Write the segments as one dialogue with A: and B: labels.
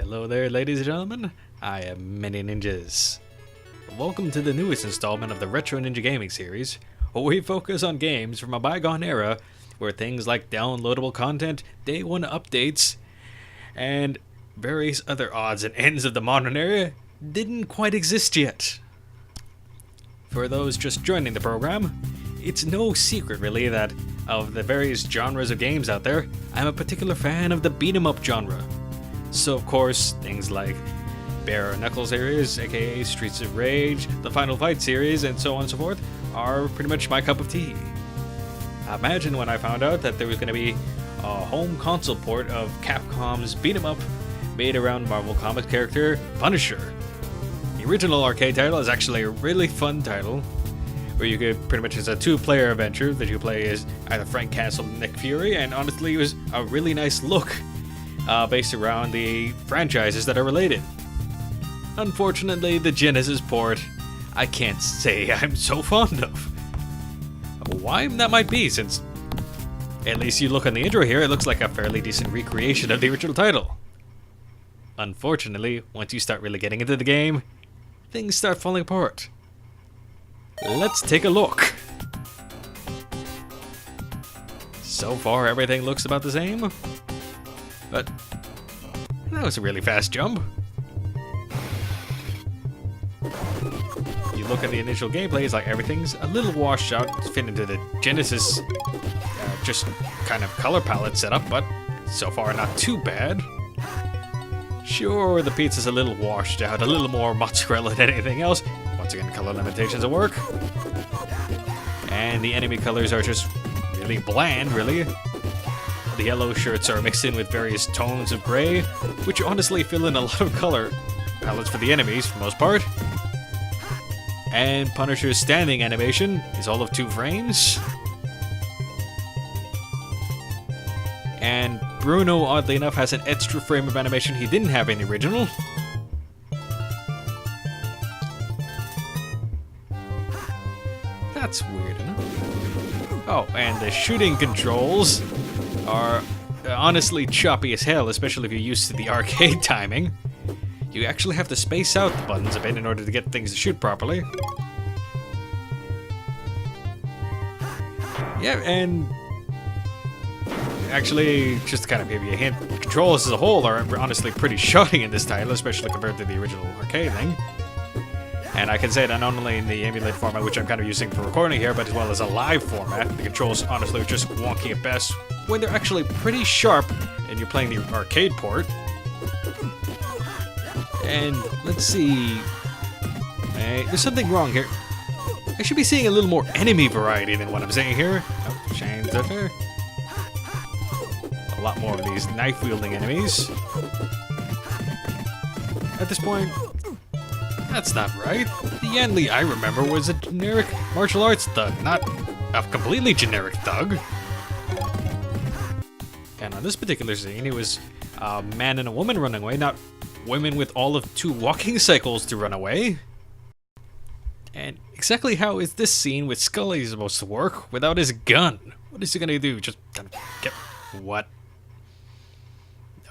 A: Hello there, ladies and gentlemen. I am ManyNinjas. Welcome to the newest installment of the Retro Ninja Gaming series, where we focus on games from a bygone era where things like downloadable content, day one updates, and various other odds and ends of the modern era didn't quite exist yet. For those just joining the program, it's no secret really that of the various genres of games out there, I'm a particular fan of the beat-em-up genre. So of course, things like Bare Knuckle series, aka Streets of Rage, the Final Fight series, and so on and so forth, are pretty much my cup of tea. Imagine when I found out that there was going to be a home console port of Capcom's beat-em-up made around Marvel Comics character Punisher. The original arcade title is actually a really fun title, where you could pretty much, it's a two-player adventure that you play as either Frank Castle and Nick Fury, and honestly it was a really nice look based around the franchises that are related. Unfortunately, the Genesis port, I can't say I'm so fond of. Why that might be, since at least you look on the intro here, it looks like a fairly decent recreation of the original title. Unfortunately, once you start really getting into the game, things start falling apart. Let's take a look. So far, everything looks about the same, but that was a really fast jump. You look at the initial gameplay, it's like everything's a little washed out to fit into the Genesis just kind of color palette setup, but so far not too bad. Sure, the pizza's a little washed out, a little more mozzarella than anything else. Once again, color limitations at work. And the enemy colors are just really bland, really. The yellow shirts are mixed in with various tones of gray, which honestly fill in a lot of color palettes for the enemies, for the most part. And Punisher's standing animation is all of 2 frames. And Bruno, oddly enough, has an extra frame of animation he didn't have in the original. That's weird enough. Oh, and the shooting controls are honestly choppy as hell, especially if you're used to the arcade timing. You actually have to space out the buttons a bit in order to get things to shoot properly. Yeah, and actually, just to kind of give you a hint, the controls as a whole are honestly pretty shoddy in this title, especially compared to the original arcade thing. And I can say that not only in the emulated format, which I'm kind of using for recording here, but as well as a live format, the controls honestly are just wonky at best, when they're actually pretty sharp and you're playing the arcade port. And let's see, there's something wrong here. I should be seeing a little more enemy variety than what I'm seeing here. Oh, Shane's there. A lot more of these knife-wielding enemies. At this point, that's not right. The Yan Li I remember was a generic martial arts thug, not a completely generic thug. And on this particular scene, it was a man and a woman running away, not women with all of 2 walking cycles to run away. And exactly how is this scene with Scully supposed to work without his gun? What is he gonna do? Just kind of get what?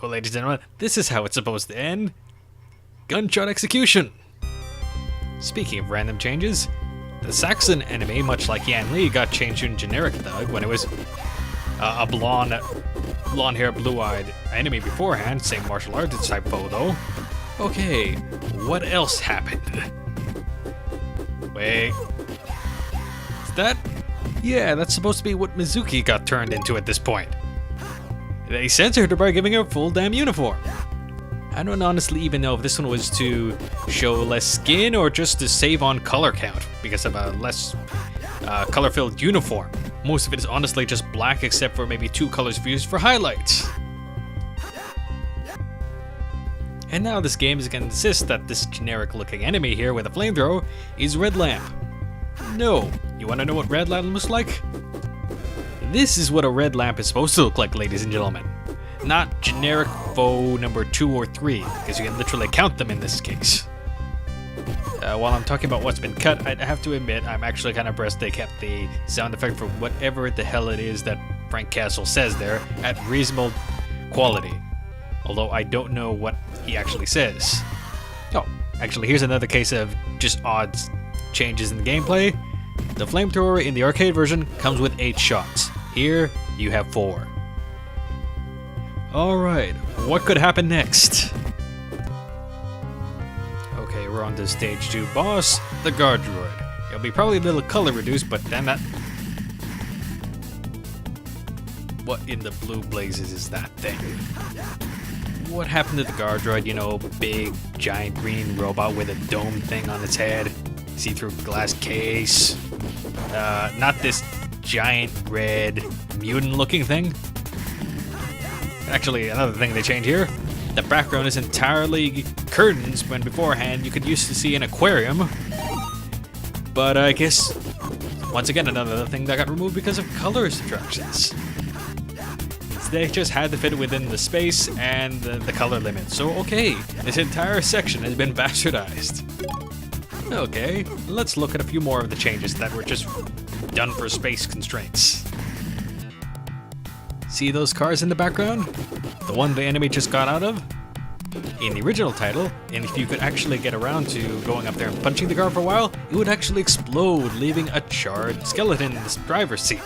A: Oh, ladies and gentlemen, this is how it's supposed to end. Gunshot execution. Speaking of random changes, the Saxon enemy, much like Yan Li, got changed to a generic thug when it was a blonde-haired, blue-eyed enemy beforehand. Same martial arts type foe, though. Okay, what else happened? Wait. Is that? Yeah, that's supposed to be what Mizuki got turned into at this point. They censored her by giving her a full damn uniform. I don't honestly even know if this one was to show less skin or just to save on color count because of a less color-filled uniform. Most of it is honestly just black except for maybe 2 colors used for highlights. And now this game is going to insist that this generic-looking enemy here with a flamethrower is Red Lamp. No. You want to know what Red Lamp looks like? This is what a red lamp is supposed to look like, ladies and gentlemen. Not generic foe number 2 or 3, because you can literally count them in this case. While I'm talking about what's been cut, I have to admit I'm actually kind of impressed they kept the sound effect for whatever the hell it is that Frank Castle says there at reasonable quality. although I don't know what he actually says. Oh, actually, here's another case of just odd changes in the gameplay. The flamethrower in the arcade version comes with 8 shots. Here, you have 4. Alright, what could happen next? Okay, we're on to stage 2 boss, the guard droid. It'll be probably a little color reduced, but then that... What in the blue blazes is that thing? What happened to the guard droid? You know, big, giant green robot with a dome thing on its head. See-through glass case. Not this giant red mutant-looking thing. Actually, another thing they changed here. The background is entirely curtains when beforehand you could used to see an aquarium. But I guess, once again, another thing that got removed because of color subtractions. They just had to fit within the space and the color limit. So okay, this entire section has been bastardized. Okay, let's look at a few more of the changes that were just done for space constraints. See those cars in the background? The one the enemy just got out of? In the original title, and if you could actually get around to going up there and punching the car for a while, it would actually explode, leaving a charred skeleton in the driver's seat.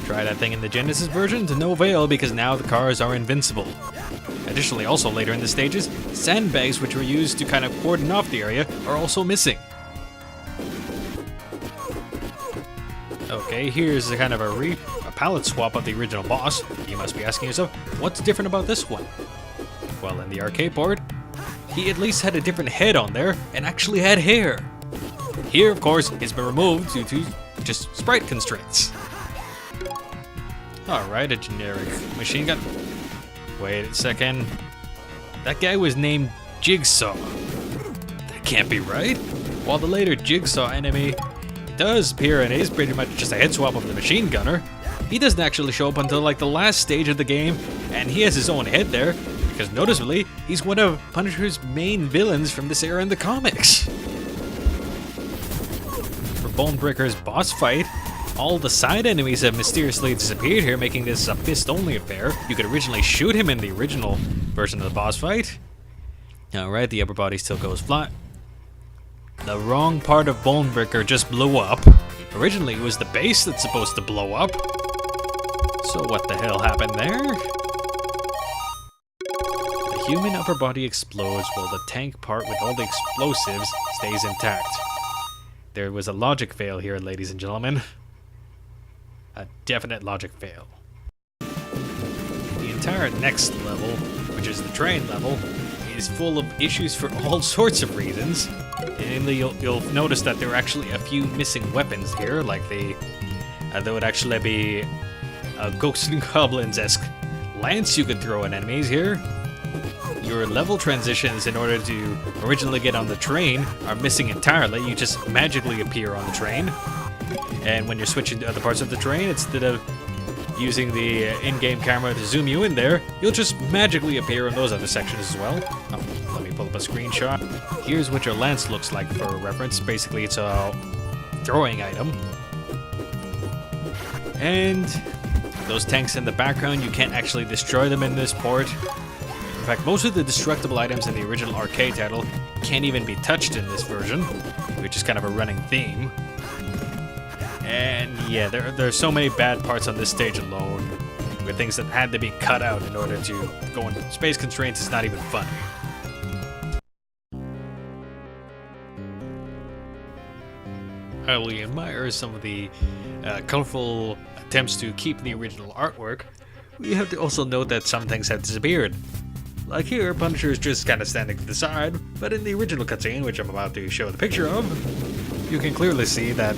A: Try that thing in the Genesis version to no avail because now the cars are invincible. Additionally, also later in the stages, sandbags which were used to kind of cordon off the area are also missing. Okay, here's a kind of a palette swap of the original boss. You must be asking yourself, what's different about this one? Well, in the arcade port, he at least had a different head on there and actually had hair. Here, of course, it's been removed due to just sprite constraints. Alright, a generic machine gun. Wait a second. That guy was named Jigsaw. That can't be right. While the later Jigsaw enemy does appear and is pretty much just a head swap of the machine gunner, he doesn't actually show up until like the last stage of the game, and he has his own head there, because noticeably, he's one of Punisher's main villains from this era in the comics. For Bonebreaker's boss fight, all the side enemies have mysteriously disappeared here, making this a fist-only affair. You could originally shoot him in the original version of the boss fight. Alright, the upper body still goes flat. The wrong part of Bonebreaker just blew up. Originally, it was the base that's supposed to blow up. So what the hell happened there? The human upper body explodes while the tank part with all the explosives stays intact. There was a logic fail here, ladies and gentlemen. A definite logic fail. The entire next level, which is the train level, is full of issues for all sorts of reasons. And you'll notice that there are actually a few missing weapons here, like there would actually be a Ghosts and Goblins-esque lance you could throw at enemies here. Your level transitions in order to originally get on the train are missing entirely. You just magically appear on the train. And when you're switching to other parts of the train, instead of using the in-game camera to zoom you in there, you'll just magically appear in those other sections as well. Oh, let me pull up a screenshot. Here's what your lance looks like for reference. Basically, it's a throwing item. And those tanks in the background, you can't actually destroy them in this port. In fact, most of the destructible items in the original arcade title can't even be touched in this version, which is kind of a running theme. And yeah, there are so many bad parts on this stage alone, with things that had to be cut out in order to go in. Space constraints is not even funny. I really admire some of the colorful attempts to keep the original artwork. We have to also note that some things have disappeared. Like here, Punisher is just kind of standing to the side, but in the original cutscene, which I'm about to show the picture of, you can clearly see that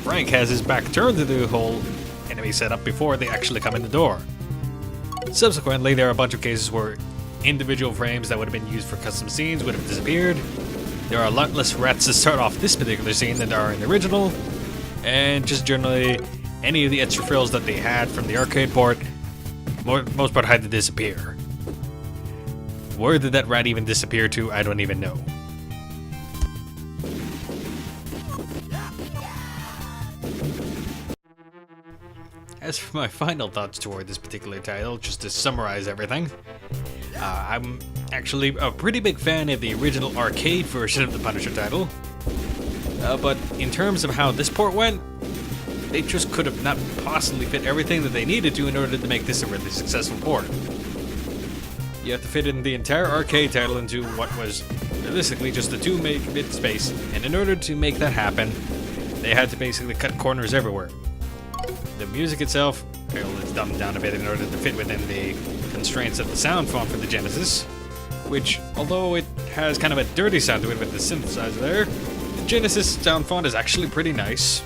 A: Frank has his back turned to the whole enemy setup before they actually come in the door. Subsequently, there are a bunch of cases where individual frames that would have been used for custom scenes would have disappeared. There are a lot less rats to start off this particular scene than there are in the original, and just generally, any of the extra frills that they had from the arcade port, most part had to disappear. Where did that rat even disappear to? I don't even know. As for my final thoughts toward this particular title, just to summarize everything, I'm actually a pretty big fan of the original arcade version of the Punisher title. But in terms of how this port went, they just could have not possibly fit everything that they needed to in order to make this a really successful port. You have to fit in the entire arcade title into what was realistically just a 2 megabit space, and in order to make that happen, they had to basically cut corners everywhere. The music itself, well, it's dumbed down a bit in order to fit within the constraints of the sound font for the Genesis, which, although it has kind of a dirty sound to it with the synthesizer there, the Genesis sound font is actually pretty nice,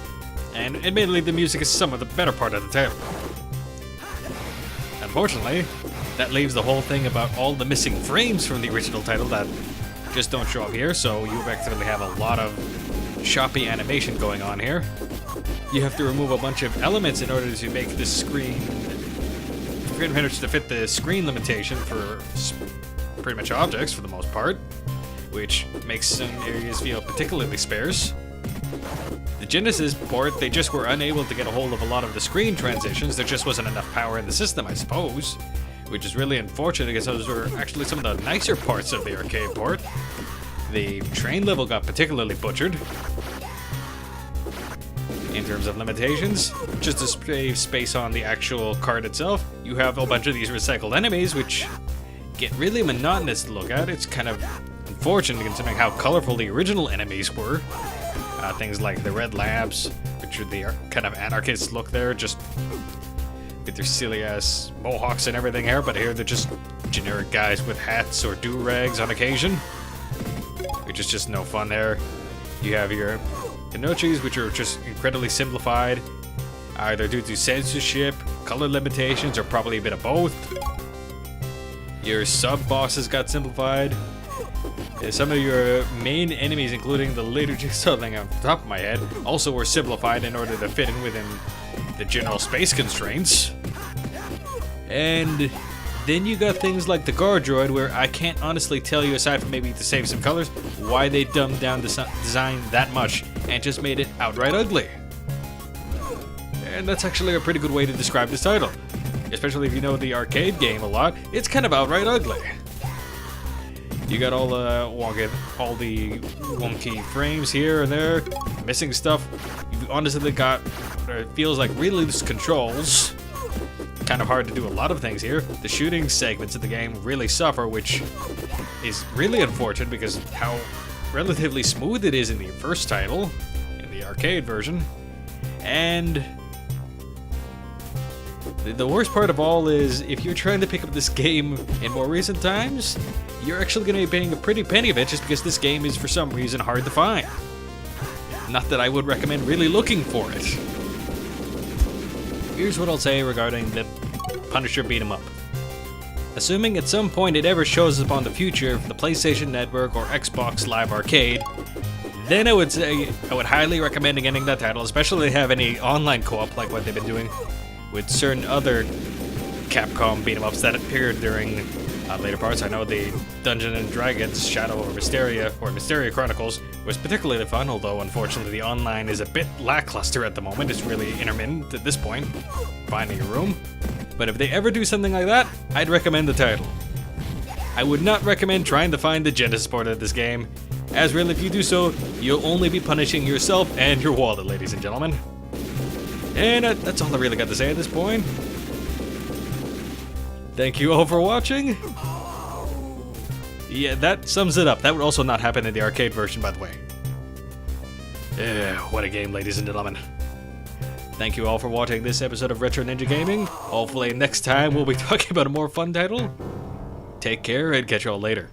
A: and admittedly the music is some of the better part of the title. Unfortunately, that leaves the whole thing about all the missing frames from the original title that just don't show up here, so you effectively have a lot of choppy animation going on here. You have to remove a bunch of elements in order to make this screen pretty much to fit the screen limitation for pretty much objects for the most part, which makes some areas feel particularly sparse. The Genesis port, they just were unable to get a hold of a lot of the screen transitions. There just wasn't enough power in the system, I suppose, which is really unfortunate because those were actually some of the nicer parts of the arcade port. The train level got particularly butchered. In terms of limitations, just to save space on the actual card itself, you have a bunch of these recycled enemies, which get really monotonous to look at. It's kind of unfortunate considering how colorful the original enemies were. Things like the red lamps, which are the kind of anarchist look there, just with their silly ass mohawks and everything here, but here they're just generic guys with hats or do-rags on occasion, which is just no fun there. You have your Inochis, which are just incredibly simplified, either due to censorship, color limitations, or probably a bit of both. Your sub-bosses got simplified. Some of your main enemies, including the later Jigsaw thing off the top of my head, also were simplified in order to fit in within the general space constraints. And then you got things like the guard droid, where I can't honestly tell you, aside from maybe to save some colors, why they dumbed down the design that much and just made it outright ugly. And that's actually a pretty good way to describe this title. Especially if you know the arcade game a lot, it's kind of outright ugly. You got all the wonky frames here and there, missing stuff. You've honestly got what it feels like really loose controls. Kind of hard to do a lot of things here. The shooting segments of the game really suffer, which is really unfortunate because how relatively smooth it is in the first title, in the arcade version. And the worst part of all is, if you're trying to pick up this game in more recent times, you're actually going to be paying a pretty penny of it just because this game is for some reason hard to find. Not that I would recommend really looking for it. Here's what I'll say regarding the Punisher beat 'em up. Assuming at some point it ever shows up on the future for the PlayStation Network or Xbox Live Arcade, then I would say I would highly recommend getting that title, especially if they have any online co-op like what they've been doing with certain other Capcom beat 'em ups that appeared during later parts. I know the Dungeons and Dragons Shadow of Mysteria or Mysteria Chronicles was particularly fun, although unfortunately the online is a bit lackluster at the moment. It's really intermittent at this point, finding a room. But if they ever do something like that, I'd recommend the title. I would not recommend trying to find the Genesis port of this game, as really if you do so, you'll only be punishing yourself and your wallet, ladies and gentlemen. And that's all I really got to say at this point. Thank you all for watching. Yeah, that sums it up. That would also not happen in the arcade version, by the way. What a game, ladies and gentlemen. Thank you all for watching this episode of Retro Ninja Gaming. Hopefully next time we'll be talking about a more fun title. Take care and catch you all later.